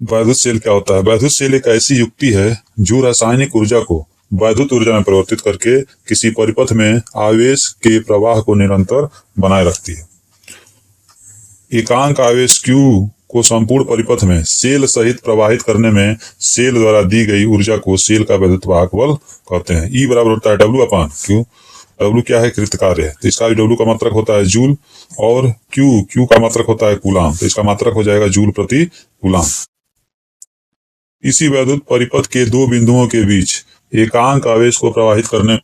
वैद्युत सेल क्या होता है? वैद्युत सेल एक ऐसी युक्ति है जो रासायनिक ऊर्जा को वैद्युत ऊर्जा में परिवर्तित करके किसी परिपथ में आवेश के प्रवाह को निरंतर बनाए रखती है। एकांक आवेश Q को संपूर्ण परिपथ में सेल सहित प्रवाहित करने में सेल द्वारा दी गई ऊर्जा को सेल का वैद्युत वाहक बल कहते हैं। E बराबर होता है W/Q। W क्या है? कृत कार्य है, तो इसका भी W का मात्रक होता है जूल, और Q का मात्रक होता है कूलाम, तो इसका मात्रक हो जाएगा जूल प्रति कूलाम। इसी वैद्युत परिपथ के दो बिंदुओं के बीच एकांक आवेश को प्रवाहित करने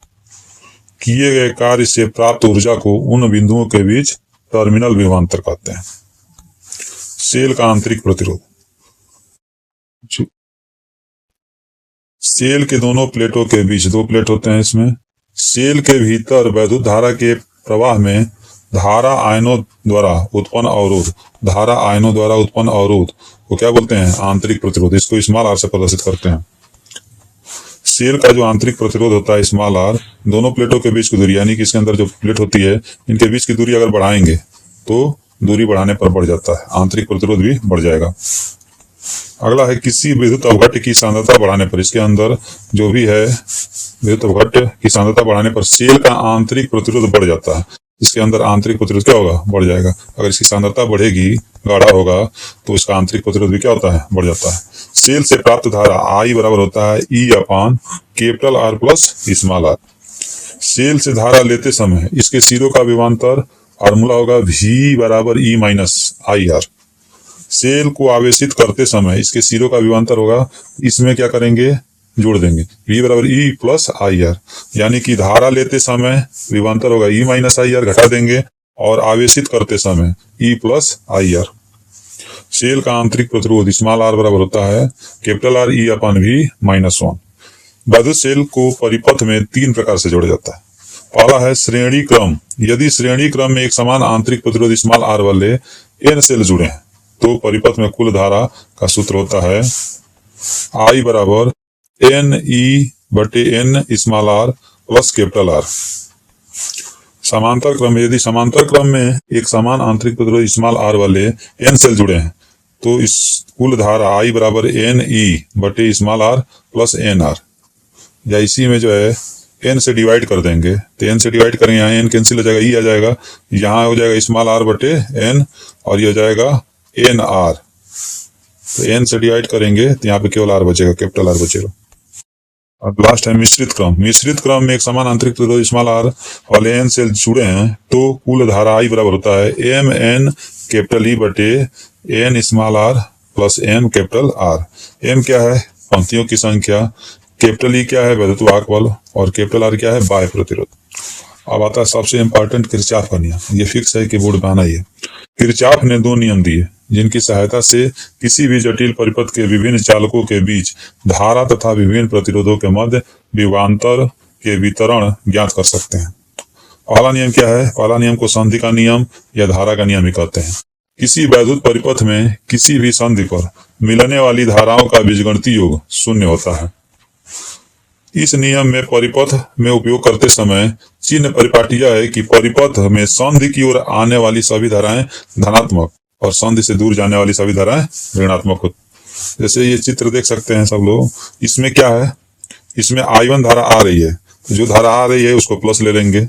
किए गए कार्य से प्राप्त ऊर्जा को उन बिंदुओं के बीच टर्मिनल विभवांतर कहते हैं। सेल का आंतरिक प्रतिरोध। सेल के दोनों प्लेटों के बीच, दो प्लेट होते हैं इसमें, सेल के भीतर वैद्युत धारा के प्रवाह में धारा आयनों द्वारा उत्पन्न अवरोध, धारा आयनों द्वारा उत्पन्न अवरोध को क्या बोलते हैं? आंतरिक प्रतिरोध। इसको स्मॉल आर से प्रदर्शित करते हैं। सेल का जो आंतरिक प्रतिरोध होता है स्मॉल आर, दोनों प्लेटों के बीच की दूरी, यानी कि इसके अंदर जो प्लेट होती है इनके बीच की दूरी अगर बढ़ाएंगे तो दूरी बढ़ाने पर बढ़ जाता है, आंतरिक प्रतिरोध भी बढ़ जाएगा। अगला है किसी विद्युत अवघट्ट की सांद्रता बढ़ाने पर, इसके अंदर जो भी है विद्युत अवघट्ट की सांद्रता बढ़ाने पर सेल का आंतरिक प्रतिरोध बढ़ जाता है। इसके अंदर आंतरिक प्रतिरोध क्या होगा? बढ़ जाएगा। अगर इसकी सांद्रता बढ़ेगी, गाढ़ा होगा, तो इसका आंतरिक प्रतिरोध भी क्या होता है? बढ़ जाता है। सेल से प्राप्त धारा I बराबर होता है E/R plus small r। Cell से धारा लेते समय इसके सिरों का विभवांतर फार्मूला होगा V बराबर E माइनस IR। सेल को आवेशित करते समय इसके सिरों का विभवांतर होगा, इसमें क्या करेंगे? जोड़ देंगे, V बराबर E प्लस IR, यानी कि धारा लेते समय विभवांतर होगा E माइनस IR, घटा देंगे, और आवेशित करते समय E प्लस IR। सेल का आंतरिक प्रतिरोध स्मॉल r बराबर होता है R E/V माइनस 1। वैद्युत सेल को परिपथ में तीन प्रकार से जोड़ा जाता है। पहला है श्रेणी क्रम। यदि श्रेणी क्रम में एक समान आंतरिक प्रतिरोध स्मॉल r वाले n सेल जुड़े हैं तो परिपथ में कुल धारा का सूत्र होता है I बराबर NE/N small r plus R। समांतर क्रम, यदि समांतर क्रम में एक समान आंतरिक प्रतिरोध स्मॉल r वाले n सेल जुड़े हैं तो इस कुल धारा I बराबर NE/, small r plus NR, या इसी में जो है n से डिवाइड कर देंगे, तो n से डिवाइड करेंगे, यहाँ n कैंसिल हो जाएगा, E आ जाएगा, यहाँ हो जाएगा स्मॉल r/n, और ये हो जाएगा NR। तो n से डिवाइड करेंगे तो यहाँ पे केवल r बचेगा, R बचेगा। और लास्ट है मिश्रित क्रम। मिश्रित क्रम में एक समान आंतरिक प्रतिरोध स्मॉल r वाले n सेल जुड़े हैं तो कुल धारा I बराबर होता है MN/E/n small r plus M R। M क्या है? पंक्तियों की संख्या, E क्या है? वैद्युत वाहक बल, और R क्या है? बाह्य प्रतिरोध। अब आता है सबसे इंपॉर्टेंट किरचॉफ का नियम। ये फिक्स है कि बोर्ड में आना ही है। किरचॉफ ने दो नियम दिए जिनकी सहायता से किसी भी जटिल परिपथ के विभिन्न चालकों के बीच धारा तथा विभिन्न प्रतिरोधों के मध्य विभवांतर के वितरण ज्ञात कर सकते हैं। पहला नियम क्या है? पहला नियम को संधि का नियम या धारा का नियम भी कहते हैं। किसी वैद्युत परिपथ में किसी भी संधि पर मिलने वाली धाराओं का बीजगणितीय योग शून्य होता है। इस नियम में परिपथ में उपयोग करते समय चिन्ह परिपाटी यह है कि परिपथ में संधि की ओर आने वाली सभी धाराएं धनात्मक और संधि से दूर जाने वाली सभी धाराएं ऋणात्मक हो। जैसे ये चित्र देख सकते हैं सब लोग, इसमें क्या है? इसमें I1 धारा आ रही है, तो जो धारा आ रही है उसको प्लस ले लेंगे।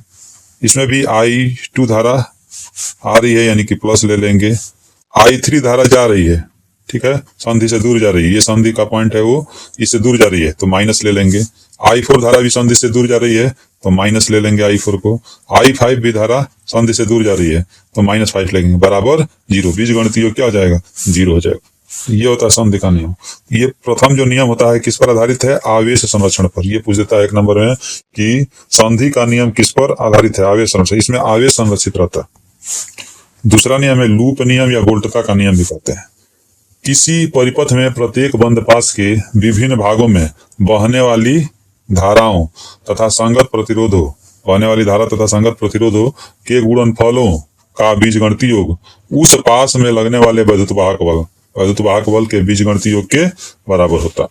इसमें भी I2 धारा आ रही है, यानी कि प्लस ले लेंगे। I3 धारा जा रही है, ठीक है, संधि से दूर जा रही है, ये संधि का पॉइंट है, वो इससे दूर जा रही है तो माइनस ले लेंगे। I4 धारा भी संधि से दूर जा रही है तो माइनस ले लेंगे I4 को। I5 भी धारा संधि से दूर जा रही है तो -5 लेंगे, बराबर 0। बीजगणितीय योग क्या हो जाएगा? 0 हो जाएगा। ये होता है संधि का नियम। ये प्रथम जो नियम होता है किस पर आधारित है? आवेश संरक्षण पर। ये पूछ देता है एक नंबर में कि संधि का नियम किस पर आधारित है? आवेश संरक्षण। इसमें आवेश संरक्षित रहता है। दूसरा नियम है लूप नियम या गोल्टका का नियम भी कहते हैं। किसी परिपथ में प्रत्येक बंद पास के विभिन्न भागों में बहने वाली धाराओं तथा संगत प्रतिरोधों, बहने वाली धारा तथा संगत प्रतिरोधों के गुणनफलों का बीजगणितीय योग उस पास में लगने वाले वैद्युत वाहक बल के बीजगणितीय योग के बराबर होता है।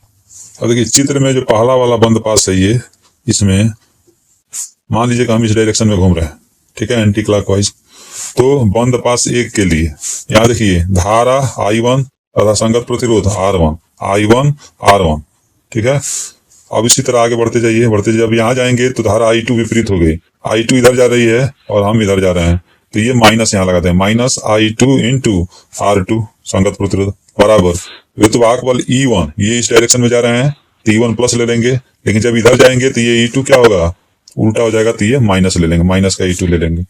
अब देखिए चित्र में जो पहला वाला बंद पास है, ये इसमें मान लीजिए कि हम इस डायरेक्शन में घूम रहे हैं, ठीक है, एंटी क्लॉकवाइज। तो बंद पास 1 के लिए यहाँ देखिए धारा I1 तथा संगत प्रतिरोध R1 I1 R1, ठीक है। अब इसी तरह आगे बढ़ते जाइए, जब यहाँ जाएंगे तो धारा I2 विपरीत हो गई, I2 इधर जा रही है और हम इधर जा रहे हैं, तो ये माइनस यहाँ लगाते हैं, माइनस I2 इंटू R2 संगत प्रतिरोध बराबर विद्युत बल E1, ये इस डायरेक्शन में जा रहे हैं तो E1 प्लस ले लेंगे, लेकिन जब इधर जाएंगे तो ये E2 क्या होगा, उल्टा हो जाएगा, तो ये माइनस ले लेंगे, माइनस का E2 ले लेंगे।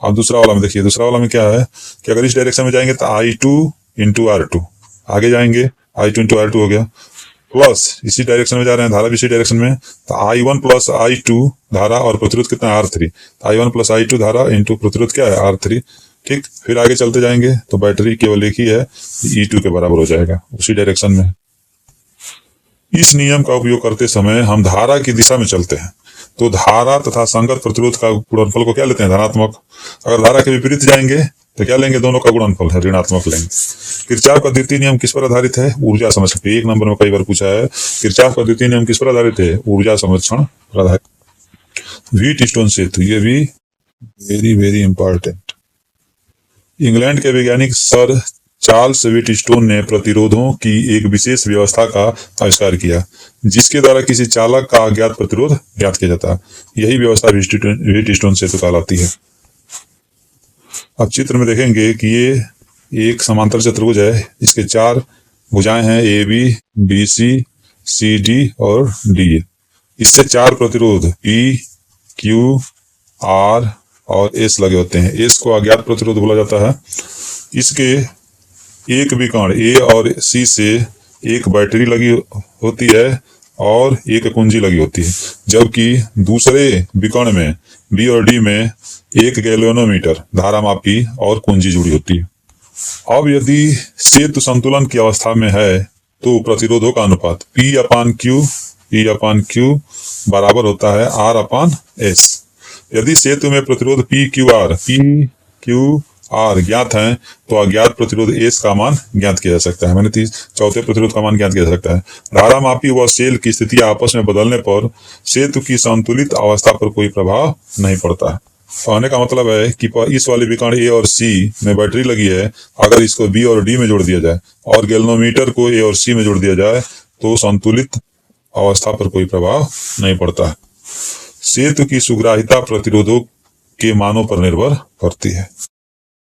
अब दूसरा वाला में देखिए, दूसरा वाला में क्या है कि अगर इस डायरेक्शन में जाएंगे तो I2 इंटू R2, आगे जाएंगे I2 इंटू R2 हो गया, प्लस इसी डायरेक्शन में जा रहे हैं, धारा भी इसी डायरेक्शन में, तो I1 प्लस I2 धारा और प्रतिरोध कितना है R3, I1 प्लस I2 धारा इंटू प्रतिरोध क्या है R3, ठीक। फिर आगे चलते जाएंगे तो बैटरी केवल एक ही है, E2 के बराबर हो जाएगा उसी डायरेक्शन में। इस नियम का उपयोग करते समय हम धारा की दिशा में चलते हैं, तो धारा तथा संगत प्रतिरोध का गुणनफल को क्या लेते हैं, धनात्मक। अगर धारा के विपरीत जाएंगे तो क्या लेंगे, दोनों का गुणनफल है ऋणात्मक लेंगे। किरचॉफ का द्वितीय नियम किस पर आधारित है, ऊर्जा संरक्षण। 1 नंबर में कई बार पूछा है, किरचॉफ का द्वितीय नियम किस पर आधारित है, ऊर्जा संरक्षण पर आधारित। व्हीटस्टोन सेतु, ये भी वेरी वेरी इंपॉर्टेंट। इंग्लैंड के वैज्ञानिक सर चार्ल्स व्हीटस्टोन ने प्रतिरोधों की एक विशेष व्यवस्था का आविष्कार किया, जिसके द्वारा किसी चालक का अज्ञात प्रतिरोध ज्ञात किया जाता है। यही व्यवस्था व्हीटस्टोन सेतु कहलाती है। अब चित्र में देखेंगे कि ये एक समांतर चतुर्भुज है, इसके 4 भुजाएं हैं, AB, BC, CD और D। इससे 4 प्रतिरोध P, Q, R और S लगे होते हैं। S को अज्ञात प्रतिरोध बोला जाता है। इसके एक विकर्ण A और C से एक बैटरी लगी होती है और एक कुंजी लगी होती है, जबकि दूसरे विकर्ण में B और D में एक गैल्वेनोमीटर धारामापी और कुंजी जुड़ी होती है। अब यदि सेतु संतुलन की अवस्था में है तो प्रतिरोधों का अनुपात P अपान Q बराबर होता है R अपान S। यदि सेतु में प्रतिरोध PQR ज्ञात है तो अज्ञात प्रतिरोध S का मान ज्ञात किया जा सकता है, मैंने चौथे प्रतिरोध का मान ज्ञात किया जा सकता है। धारामापी व सेल की स्थिति आपस में बदलने पर सेतु की संतुलित अवस्था पर कोई प्रभाव नहीं पड़ता है। कहने का मतलब है कि इस वाले विकर्ण A और C में बैटरी लगी है, अगर इसको B और D में जोड़ दिया जाए और गैल्वेनोमीटर को A और C में जोड़ दिया जाए तो संतुलित अवस्था पर कोई प्रभाव नहीं पड़ता है। सेतु की सुग्राहिता प्रतिरोधों के मानों पर निर्भर करती है।